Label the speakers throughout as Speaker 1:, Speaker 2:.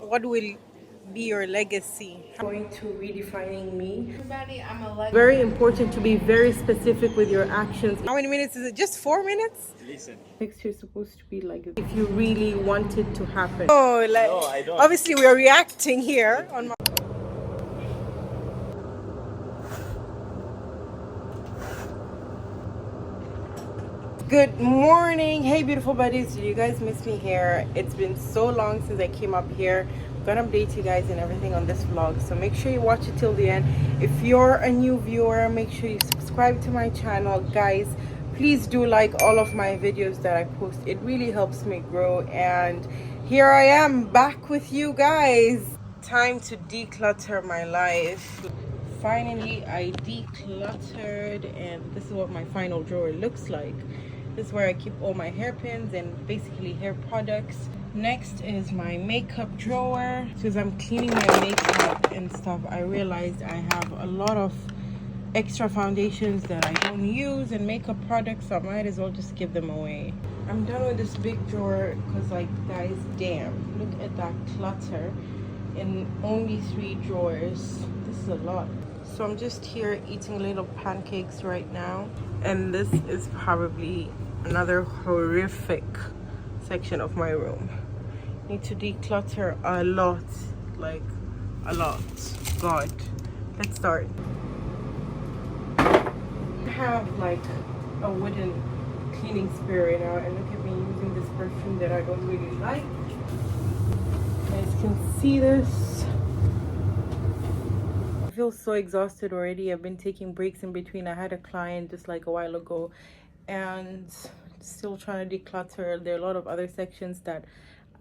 Speaker 1: What will be your legacy? Going to redefining me.
Speaker 2: Everybody, I'm a legend.
Speaker 1: Very important to be very specific with your actions. How many minutes is it? Just 4 minutes? Next year supposed to be like if you really want it to happen. Oh, like, no, I don't. Obviously we are reacting here on my. Good morning. Hey beautiful buddies, did you guys miss me here? It's been so long since I came up here. I'm gonna update you guys and everything on this vlog, so make sure you watch it till the end. If you're a new viewer, make sure you subscribe to my channel. Guys, please do like all of my videos that I post. It really helps me grow, and here I am back with you guys. Time to declutter my life. Finally I decluttered, and this is what my final drawer looks like. This is where I keep all my hairpins and basically hair products. Next is my makeup drawer. So as I'm cleaning my makeup and stuff, I realized I have a lot of extra foundations that I don't use and makeup products, so I might as well just give them away. I'm done with this big drawer because, like, guys, damn, look at that clutter in only 3 drawers. This is a lot. So I'm just here eating little pancakes right now, and this is probably another horrific section of my room. Need to declutter a lot, like a lot. God, let's start. I have like a wooden cleaning spray right now, and look at me using this perfume that I don't really like. You guys can see this. I feel so exhausted already. I've been taking breaks in between. I had a client just like a while ago, and still trying to declutter. There are a lot of other sections that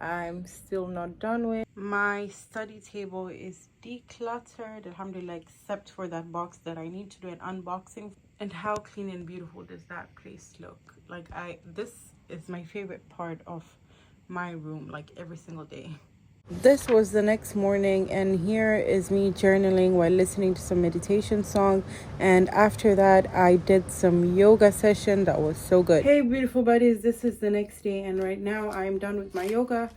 Speaker 1: I'm still not done with. My study table is decluttered, alhamdulillah, except for that box that I need to do an unboxing. And how clean and beautiful does that place look? Like, this is my favorite part of my room, like every single day. This was the next morning, and here is me journaling while listening to some meditation song. And after that I did some yoga session that was so good. Hey beautiful buddies, this is the next day, and right now I'm done with my yoga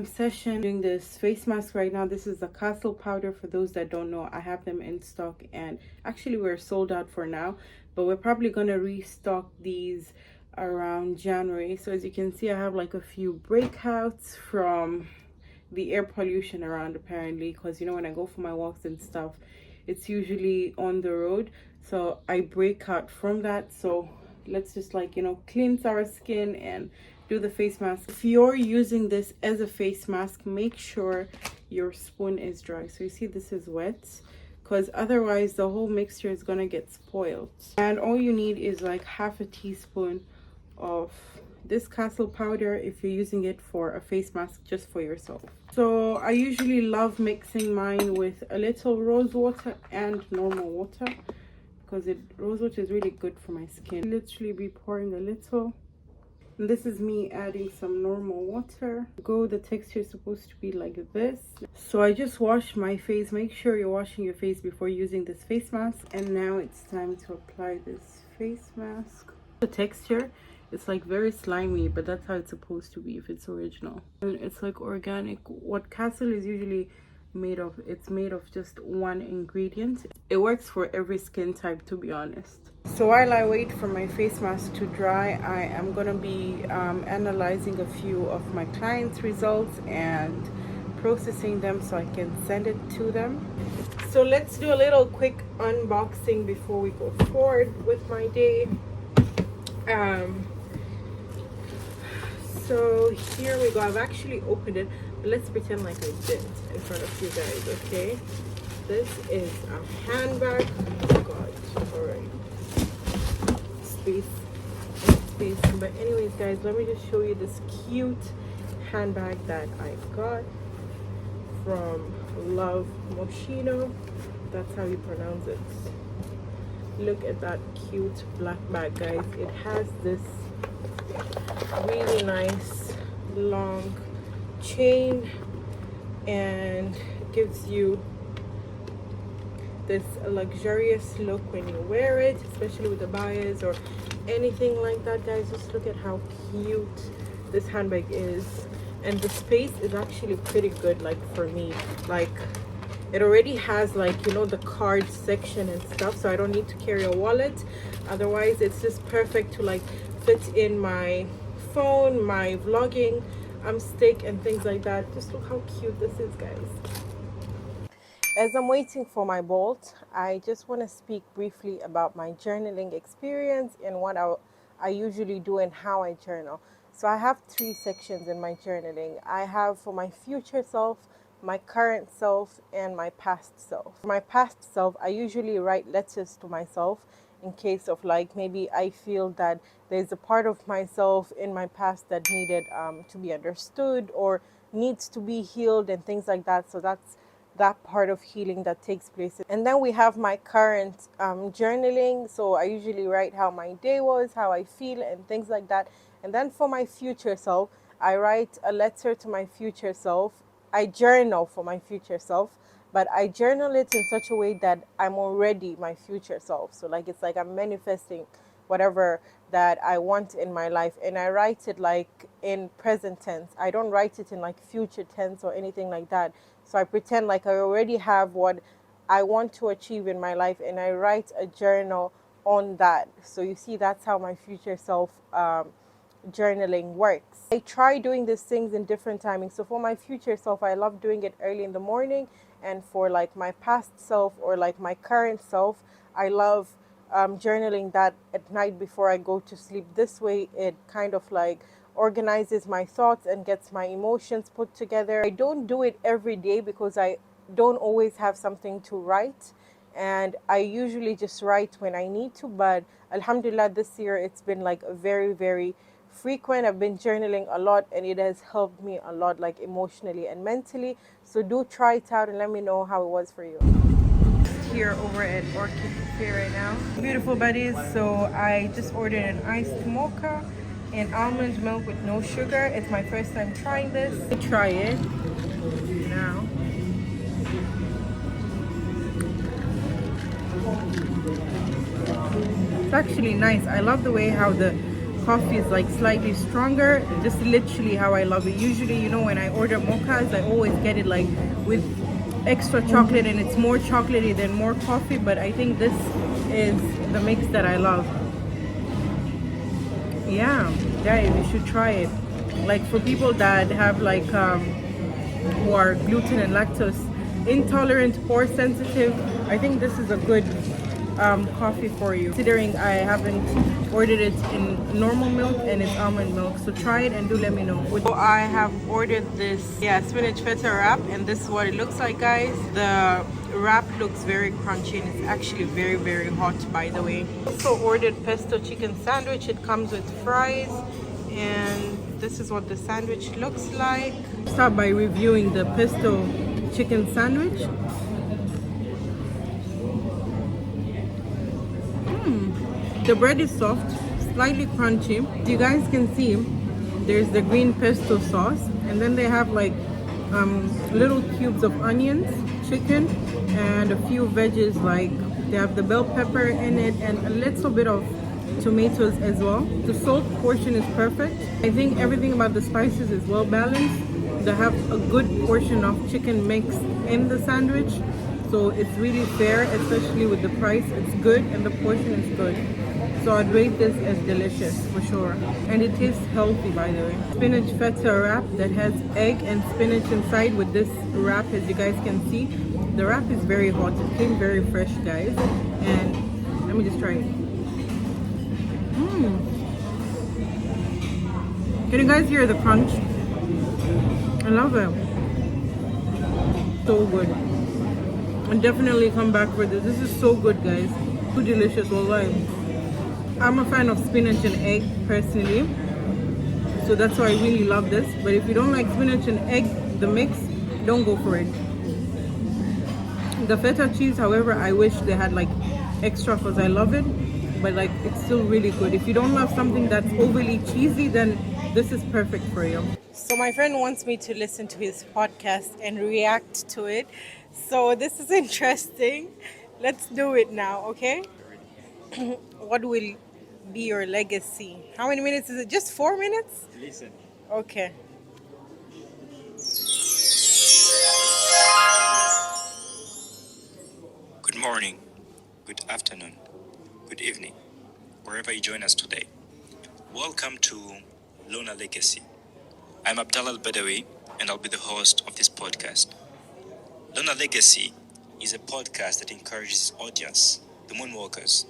Speaker 1: session. Doing this face mask right now. This is the castle powder. For those that don't know, I have them in stock, and actually we're sold out for now, but we're probably gonna restock these around January. So as you can see, I have like a few breakouts from the air pollution around, apparently, because you know, when I go for my walks and stuff, it's usually on the road, so I break out from that. So let's just, like, you know, cleanse our skin and do the face mask. If you're using this as a face mask, make sure your spoon is dry. So you see this is wet, because otherwise the whole mixture is gonna get spoiled. And all you need is like half a teaspoon of this castle powder if you're using it for a face mask just for yourself. So I usually love mixing mine with a little rose water and normal water, because rose water is really good for my skin. Literally be pouring a little, and this is me adding some normal water. The texture is supposed to be like this. So I just washed my face. Make sure you're washing your face before using this face mask. And now it's time to apply this face mask. The texture, it's like very slimy, but that's how it's supposed to be if it's original. And it's like organic. What castle is usually made of, it's made of just one ingredient. It works for every skin type, to be honest. So while I wait for my face mask to dry, I am gonna be analyzing a few of my clients' results and processing them so I can send it to them. So let's do a little quick unboxing before we go forward with my day. So here we go. I've actually opened it, but let's pretend like I did in front of you guys, okay? This is a handbag. Oh god, alright. Space. But anyways guys, let me just show you this cute handbag that I got from Love Moschino. That's how you pronounce it. Look at that cute black bag, guys. It has this really nice long chain, and gives you this luxurious look when you wear it, especially with the bias or anything like that. Guys, just look at how cute this handbag is. and the space is actually pretty good, like for me. Like it already has, like, you know, the card section and stuff, so I don't need to carry a wallet. Otherwise it's just perfect to like fit in my phone, my vlogging stick and things like that. Just look how cute this is, guys. As I'm waiting for my bolt, I just want to speak briefly about my journaling experience and what I usually do and how I journal. So I have three sections in my journaling. I have for my future self, my current self, and my past self. For my past self, I usually write letters to myself in case of, like, maybe I feel that there's a part of myself in my past that needed to be understood or needs to be healed and things like that. So that's that part of healing that takes place. And then we have my current journaling. So I usually write how my day was, how I feel, and things like that. And then for my future self, I write a letter to my future self. I journal for my future self, but I journal it in such a way that I'm already my future self. So like it's like I'm manifesting whatever that I want in my life, and I write it like in present tense. I don't write it in like future tense or anything like that. So I pretend like I already have what I want to achieve in my life, and I write a journal on that. So you see, that's how my future self journaling works. I try doing these things in different timings. So for my future self, I love doing it early in the morning, and for like my past self or like my current self, I love journaling that at night before I go to sleep. This way it kind of like organizes my thoughts and gets my emotions put together. I don't do it every day because I don't always have something to write, and I usually just write when I need to. But alhamdulillah, this year it's been like a very frequent. I've been journaling a lot, and it has helped me a lot, like emotionally and mentally. So do try it out and let me know how it was for you. Here over at Orchid Cafe right now, beautiful buddies. So I just ordered an iced mocha and almond milk with no sugar. It's my first time trying this. Try it now. It's actually nice. I love the way how the coffee is like slightly stronger. Just literally how I love it. Usually, you know, when I order mochas, I always get it like with extra chocolate, and it's more chocolatey than more coffee. But I think this is the mix that I love. Yeah, guys, you should try it. Like for people that have like who are gluten and lactose intolerant or sensitive, I think this is a good coffee for you, considering I haven't ordered it in normal milk and it's almond milk. So try it and do let me know. So I have ordered this spinach feta wrap, and this is what it looks like, guys. The wrap looks very crunchy, and it's actually very hot, by the way. Also ordered pesto chicken sandwich. It comes with fries, and this is what the sandwich looks like. Start by reviewing the pesto chicken sandwich. The bread is soft, slightly crunchy. You guys can see there's the green pesto sauce, and then they have like little cubes of onions, chicken, and a few veggies. Like they have the bell pepper in it and a little bit of tomatoes as well. The salt portion is perfect. I think everything about the spices is well balanced. They have a good portion of chicken mixed in the sandwich, so it's really fair, especially with the price. It's good and the portion is good. So I'd rate this as delicious for sure. And it tastes healthy, by the way. Spinach feta wrap that has egg and spinach inside. With this wrap, as you guys can see, the wrap is very hot. It came very fresh, guys. And let me just try it. Can you guys hear the crunch? I love it. So good. And definitely come back for this. This is so good, guys. So delicious, wallahi. I'm a fan of spinach and egg personally, so that's why I really love this. But if you don't like spinach and egg, the mix, don't go for it. The feta cheese, however, I wish they had like extra because I love it, but like it's still really good. If you don't love something that's overly cheesy, then this is perfect for you. So my friend wants me to listen to his podcast and react to it, so this is interesting. Let's do it now, okay? What will be your legacy? How many minutes is it? Just 4 minutes?
Speaker 2: Listen.
Speaker 1: Okay.
Speaker 2: morning, good afternoon, good evening, wherever you join us today. Welcome to Lunar Legacy. I'm Abdallah Al-Badawi, and I'll be the host of this podcast. Lunar Legacy is a podcast that encourages its audience, the moonwalkers,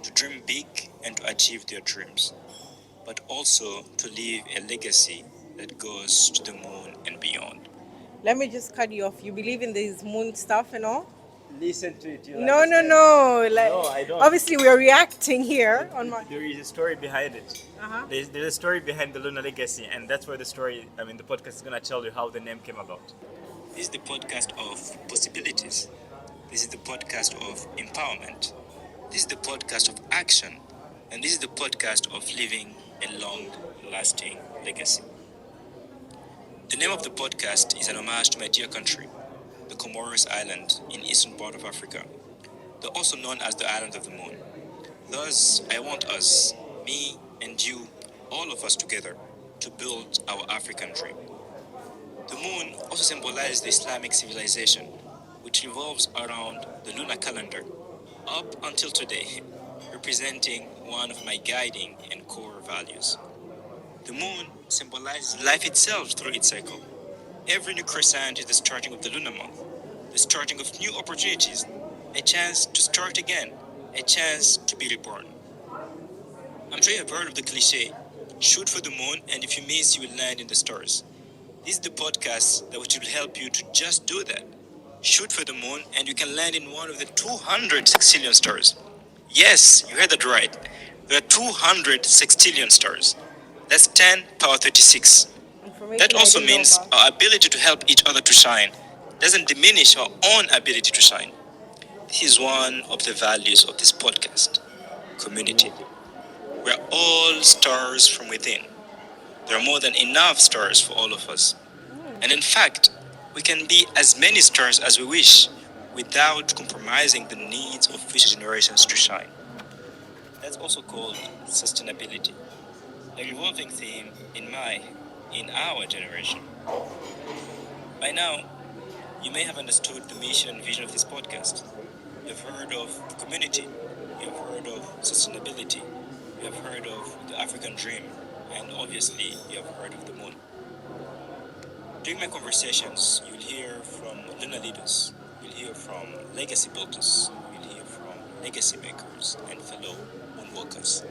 Speaker 2: to dream big and to achieve their dreams, but also to leave a legacy that goes to the moon and beyond.
Speaker 1: Let me just cut you off. You believe in this moon stuff and all?
Speaker 2: Listen to it.
Speaker 1: No, no. Like,
Speaker 2: No, I don't.
Speaker 1: obviously, we are reacting here on my.
Speaker 2: There is a story behind it.
Speaker 1: Uh-huh.
Speaker 2: There's a story behind the Lunar Legacy, and that's where the podcast is going to tell you how the name came about. This is the podcast of possibilities. This is the podcast of empowerment. This is the podcast of action. And this is the podcast of living a long-lasting legacy. The name of the podcast is an homage to my dear country, the Comoros Island in eastern part of Africa. They're also known as the Island of the Moon. Thus, I want us, me and you, all of us together, to build our African dream. The moon also symbolizes the Islamic civilization, which revolves around the lunar calendar, up until today, representing one of my guiding and core values. The moon symbolizes life itself through its cycle. Every new crescent is the starting of the lunar month, the starting of new opportunities, a chance to start again, a chance to be reborn. I'm sure you have heard of the cliche, shoot for the moon and if you miss, you will land in the stars. This is the podcast that will help you to just do that. Shoot for the moon and you can land in one of the 200 sextillion stars. Yes, you heard that right. There are 200 sextillion stars. That's 10 power 36. That also means our ability to help each other to shine doesn't diminish our own ability to shine. This is one of the values of this podcast, community. We are all stars from within. There are more than enough stars for all of us. And in fact, we can be as many stars as we wish without compromising the needs of future generations to shine. That's also called sustainability, a revolving theme in our generation. By now, you may have understood the mission and vision of this podcast. You've heard of community, you've heard of sustainability, you have heard of the African dream, and obviously you have heard of the moon. During my conversations, you'll hear from lunar leaders, you'll hear from legacy builders, you'll hear from legacy makers and fellow moonwalkers.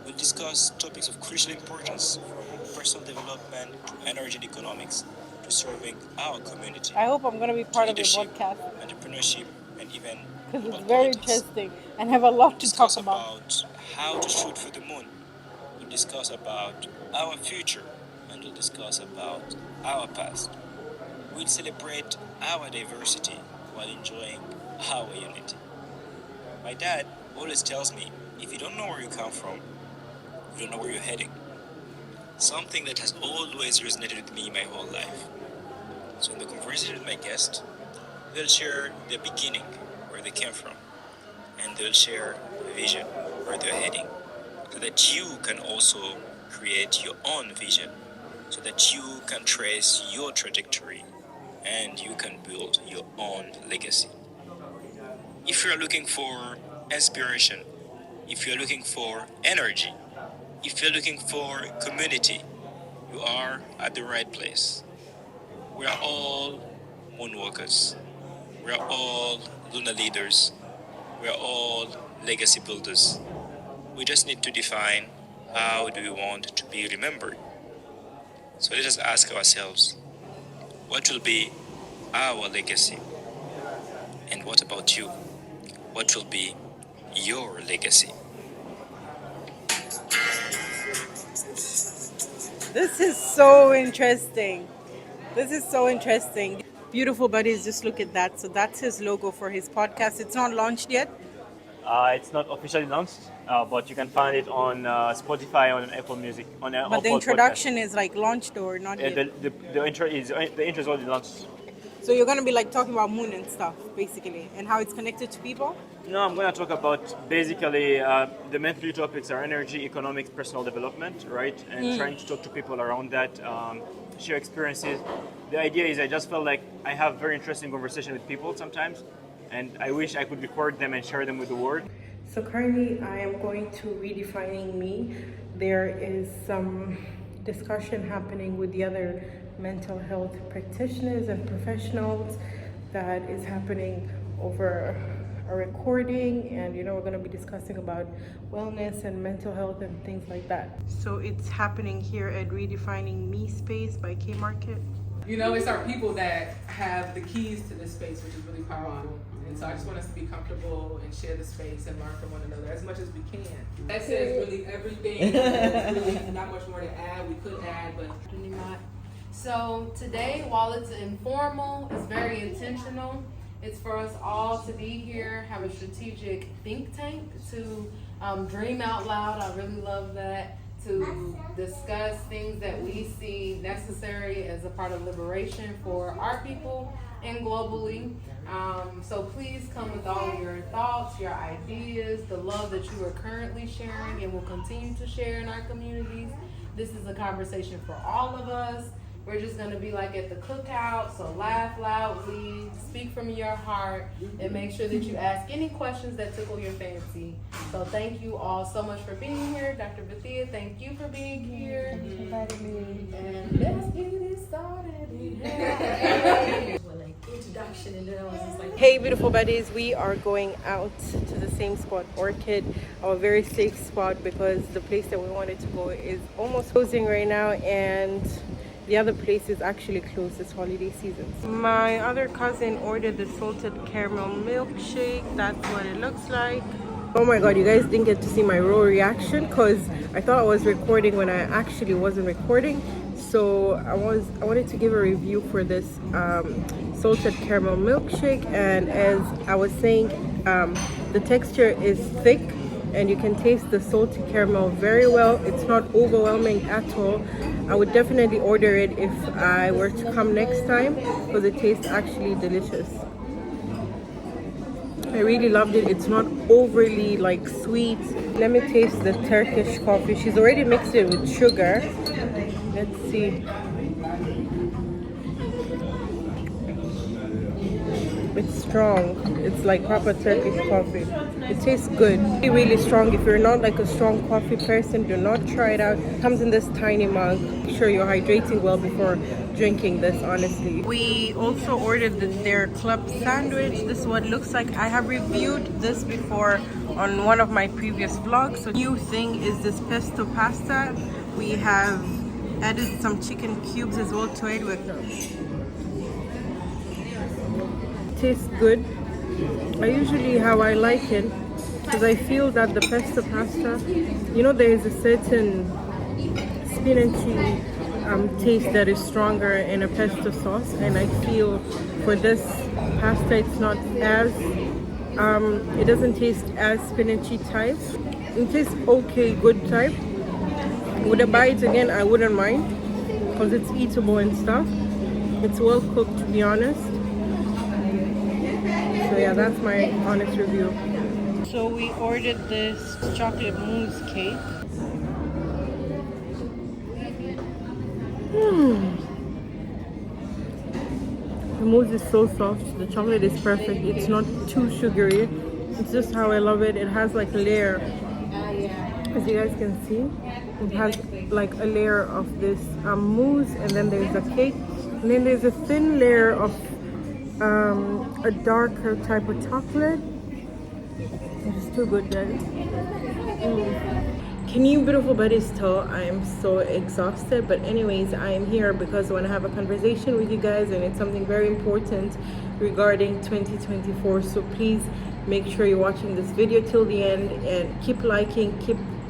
Speaker 2: We'll discuss topics of crucial importance from personal development to energy and economics to serving our community.
Speaker 1: I hope I'm going to be part of your
Speaker 2: leadership,
Speaker 1: podcast
Speaker 2: entrepreneurship, and even
Speaker 1: because it's
Speaker 2: global
Speaker 1: very
Speaker 2: politics.
Speaker 1: interesting and have a lot to
Speaker 2: Discuss
Speaker 1: talk about.
Speaker 2: how to shoot for the moon. We'll discuss about our future and we'll discuss about our past. We'll celebrate our diversity while enjoying our unity. My dad always tells me, if you don't know where you come from, you don't know where you're heading. Something that has always resonated with me my whole life. So in the conversation with my guest, they'll share their beginning, where they came from, and they'll share a vision, where they're heading, so that you can also create your own vision, so that you can trace your trajectory and you can build your own legacy. If you're looking for inspiration, if you're looking for energy, if you're looking for community, you are at the right place. We are all moonwalkers. We are all lunar leaders. We are all legacy builders. We just need to define how do we want to be remembered. So let us ask ourselves, what will be our legacy? And what about you? What will be your legacy?
Speaker 1: This is so interesting. This is so interesting. Beautiful buddies, just look at that. So that's his logo for his podcast. It's not launched yet.
Speaker 2: It's not officially launched, but you can find it on Spotify, on Apple Music, on
Speaker 1: But
Speaker 2: Apple
Speaker 1: the introduction is like launched or not yet.
Speaker 2: The intro is already launched.
Speaker 1: So you're going to be like talking about moon and stuff, basically, and how it's connected to people?
Speaker 2: No, I'm going to talk about basically the main three topics are energy, economics, personal development, right? And trying to talk to people around that, share experiences. The idea is I just felt like I have very interesting conversation with people sometimes, and I wish I could record them and share them with the world.
Speaker 1: So currently I am going to Redefining Me. There is some discussion happening with the other mental health practitioners and professionals that is happening over a recording, and we're going to be discussing about wellness and mental health and things like that. So it's happening here at Redefining Me space by K Market.
Speaker 3: It's our people that have the keys to this space, which is really powerful. And so I just want us to be comfortable and share the space and learn from one another as much as we can. That says really everything. There's really not much more to add. We could add, but
Speaker 4: not. So today, while it's informal, it's very intentional. It's for us all to be here, have a strategic think tank to dream out loud. I really love that. To discuss things that we see necessary as a part of liberation for our people and globally. So please come with all your thoughts, your ideas, the love that you are currently sharing and will continue to share in our communities. This is a conversation for all of us. We're just going to be like at the cookout, so laugh loudly, speak from your heart, and make sure that you ask any questions that tickle your fancy. So thank you all so much for being here. Dr. Bethia, thank you for being here. Thank you for inviting me. And let's get it started.
Speaker 5: Introduction, and then I was just like,
Speaker 1: Hey beautiful buddies, we are going out to the same spot, Orchid, our very safe spot, because the place that we wanted to go is almost closing right now, and the other place is actually closed this holiday season. My other cousin ordered the salted caramel milkshake. That's what it looks like. Oh my god, you guys didn't get to see my raw reaction because I thought I was recording when I actually wasn't recording. So I wanted to give a review for this salted caramel milkshake, and as I was saying, the texture is thick and you can taste the salty caramel very well. It's not overwhelming at all. I would definitely order it if I were to come next time because it tastes actually delicious. I really loved it. It's not overly sweet. Let me taste the Turkish coffee. She's already mixed it with sugar. Let's see. It's strong. It's like proper Turkish coffee. It tastes good. Really, really strong. If you're not a strong coffee person, do not try it out. It comes in this tiny mug. Make sure you're hydrating well before drinking this, honestly. We also ordered their club sandwich. This is what it looks like. I have reviewed this before on one of my previous vlogs. So new thing is this pesto pasta. We have added some chicken cubes as well to it with tastes good. How I like it, because I feel that the pesto pasta, there is a certain spinachy taste that is stronger in a pesto sauce, and I feel for this pasta it's not as it doesn't taste as spinachy type. It tastes okay, good type. Would I buy it again? I wouldn't mind because it's eatable and stuff. It's well cooked, to be honest. So yeah, that's my honest review. So we ordered this chocolate mousse cake. The mousse is so soft. The chocolate is perfect. It's not too sugary. It's just how I love it. It has a layer. As you guys can see, it has a layer of this mousse, and then there's a cake, and then there's a thin layer of a darker type of chocolate. It's too good, guys. Can you beautiful buddies tell I am so exhausted? But anyways, I am here because I want to have a conversation with you guys, and it's something very important regarding 2024. So please make sure you're watching this video till the end, and keep liking,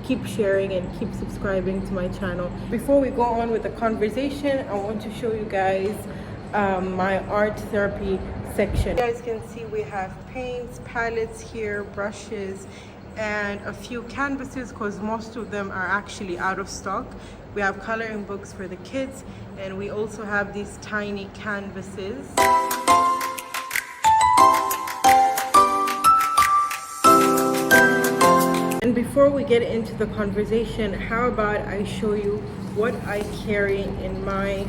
Speaker 1: keep sharing, and keep subscribing to my channel. Before we go on with the conversation, I want to show you guys my art therapy section. You guys can see we have paints, palettes here, brushes, and a few canvases because most of them are actually out of stock. We have coloring books for the kids, and we also have these tiny canvases. And before we get into the conversation, how about I show you what I carry in my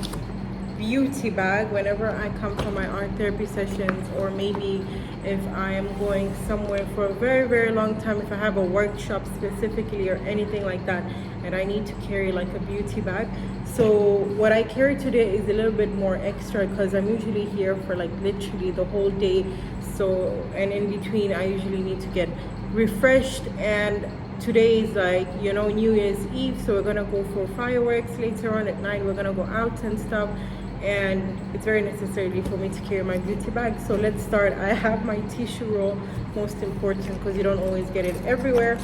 Speaker 1: beauty bag whenever I come for my art therapy sessions, or maybe if I am going somewhere for a very, very long time, if I have a workshop specifically or anything like that, and I need to carry like a beauty bag. So what I carry today is a little bit more extra because I'm usually here for like literally the whole day. So, and in between I usually need to get refreshed, and today is like, you know, New Year's Eve, so we're gonna go for fireworks later on at night. We're gonna go out and stuff, and it's very necessary for me to carry my beauty bag. So let's start. I have my tissue roll, most important because you don't always get it everywhere.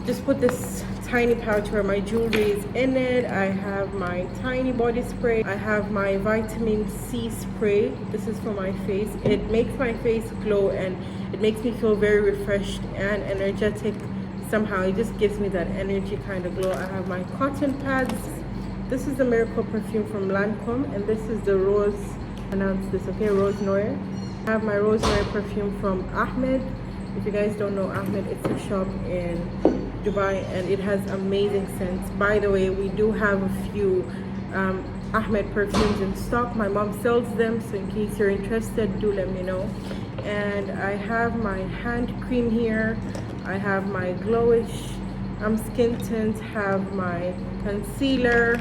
Speaker 1: Just put this tiny pouch where my jewelry is in it. I have my tiny body spray. I have my vitamin C spray. This is for my face. It makes my face glow and it makes me feel very refreshed and energetic. Somehow it just gives me that energy kind of glow. I have my cotton pads. This is the Miracle perfume from Lancome, and this is the Rose, pronounce this, okay, Rose Noir. I have my Rose Noir perfume from Ahmed. If you guys don't know Ahmed, it's a shop in Dubai and it has amazing scents. By the way, we do have a few Ahmed perfumes in stock. My mom sells them, so in case you're interested, do let me know. And I have my hand cream here. I have my glowish skin tint, have my concealer,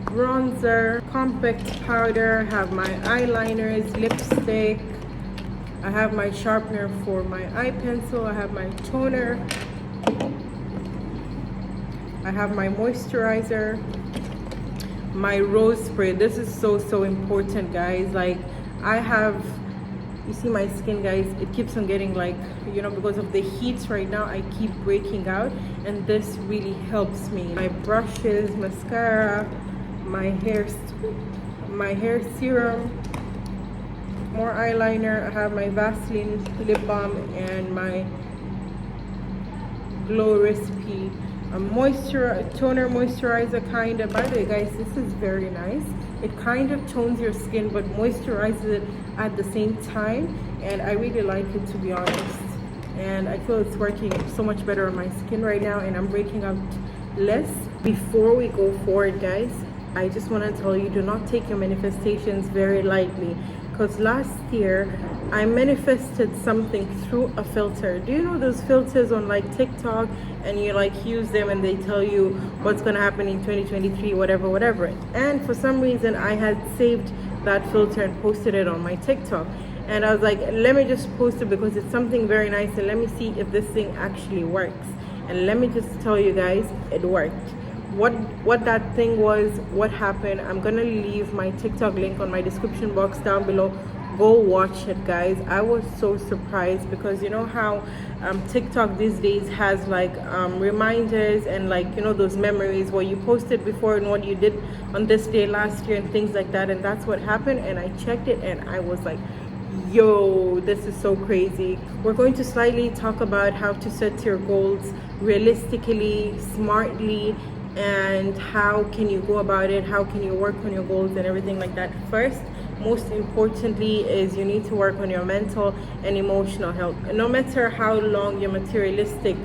Speaker 1: bronzer, compact powder, have my eyeliners, lipstick. I have my sharpener for my eye pencil. I have my toner. I have my moisturizer, my rose spray. This is so important, guys. Like, I have, you see my skin, guys, it keeps on getting like, you know, because of the heat right now, I keep breaking out, and this really helps me. My brushes, mascara, my hair serum, more eyeliner. I have my Vaseline lip balm and my Glow Recipe a toner moisturizer kind of. By the way, guys, this is very nice. It kind of tones your skin but moisturizes it at the same time, and I really like it, to be honest. And I feel it's working so much better on my skin right now, and I'm breaking out less. Before we go forward, guys, I just want to tell you, do not take your manifestations very lightly, because last year I manifested something through a filter. Do you know those filters on like TikTok, and you like use them and they tell you what's going to happen in 2023, whatever. And for some reason I had saved that filter and posted it on my TikTok, and I was like, let me just post it because it's something very nice, and let me see if this thing actually works. And let me just tell you guys, it worked. What that thing was, what happened, I'm gonna leave my TikTok link on my description box down below. Go watch it, guys. I was so surprised, because you know how TikTok these days has like reminders and like, you know, those memories where you posted before and what you did on this day last year and things like that. And that's what happened, and I checked it and I was like, yo, this is so crazy. We're going to slightly talk about how to set your goals realistically, smartly, and how can you go about it, how can you work on your goals and everything like that. First, most importantly, is you need to work on your mental and emotional health. No matter how long your materialistic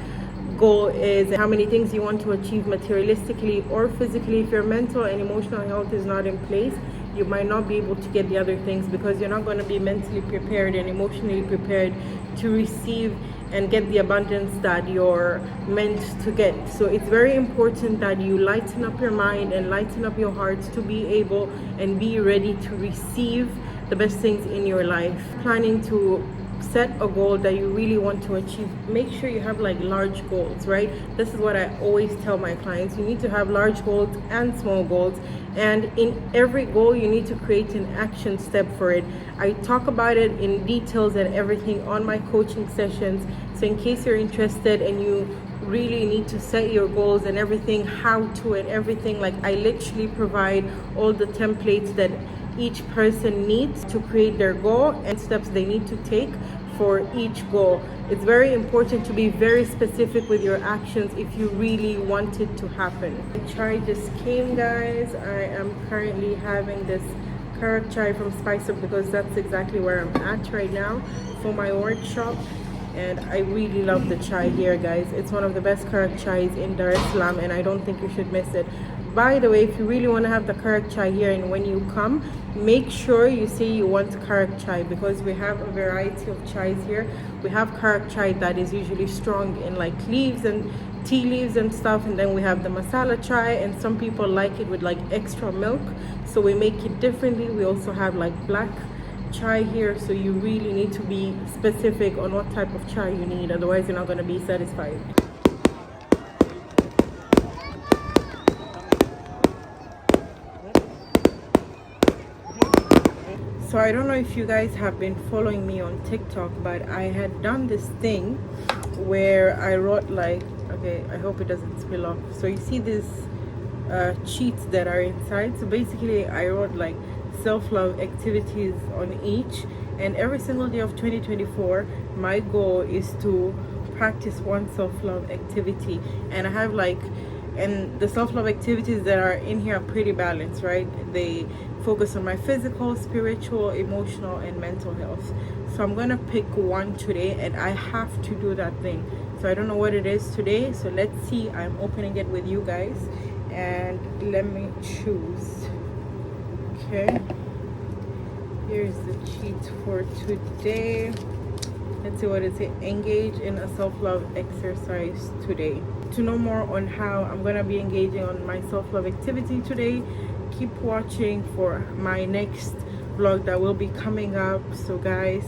Speaker 1: goal is, how many things you want to achieve materialistically or physically, if your mental and emotional health is not in place, you might not be able to get the other things, because you're not going to be mentally prepared and emotionally prepared to receive and get the abundance that you're meant to get. So it's very important that you lighten up your mind and lighten up your heart to be able and be ready to receive the best things in your life. Planning to set a goal that you really want to achieve, make sure you have like large goals, right? This is what I always tell my clients. You need to have large goals and small goals, and in every goal you need to create an action step for it. I talk about it in details and everything on my coaching sessions, so in case you're interested and you really need to set your goals and everything, how to and everything, like I literally provide all the templates that each person needs to create their goal and steps they need to take for each goal. It's very important to be very specific with your actions if you really want it to happen. The chai just came, guys. I am currently having this karak chai from Spice Up because that's exactly where I'm at right now for my workshop. And I really love the chai here, guys. It's one of the best karak chais in Dar es Salaam, and I don't think you should miss it. by the way, if you really want to have the karak chai here, and when you come, make sure you say you want karak chai, because we have a variety of chais here. We have karak chai that is usually strong in like leaves and tea leaves and stuff, and then we have the masala chai, and some people like it with like extra milk, so we make it differently. We also have like black chai here, so you really need to be specific on what type of chai you need, otherwise you're not going to be satisfied. So I don't know if you guys have been following me on TikTok, but I had done this thing where I wrote like, okay, I hope it doesn't spill off. So you see these cheats that are inside. So basically I wrote like self-love activities on each, and every single day of 2024 my goal is to practice one self-love activity. And I have like, and the self-love activities that are in here are pretty balanced, right? They focus on my physical, spiritual, emotional, and mental health. So I'm gonna pick one today, and I have to do that thing. So I don't know what it is today, so let's see. I'm opening it with you guys, and let me choose. Okay, here's the cheat for today. Let's see what it says. Engage in a self-love exercise today. To know more on how I'm gonna be engaging on my self-love activity today, keep watching for my next vlog that will be coming up. So guys,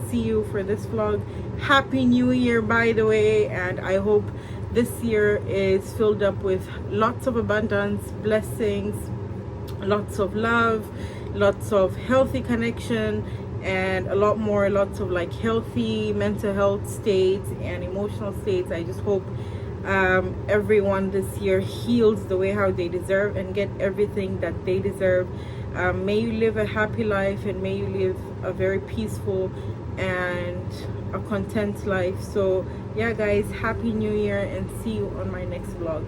Speaker 1: see you for this vlog. Happy New Year, by the way, and I hope this year is filled up with lots of abundance, blessings, lots of love, lots of healthy connection, and lots of like healthy mental health states and emotional states. I just hope everyone this year heals the way how they deserve and get everything that they deserve. May you live a happy life, and may you live a very peaceful and a content life. So yeah guys, happy New Year, and see you on my next vlog.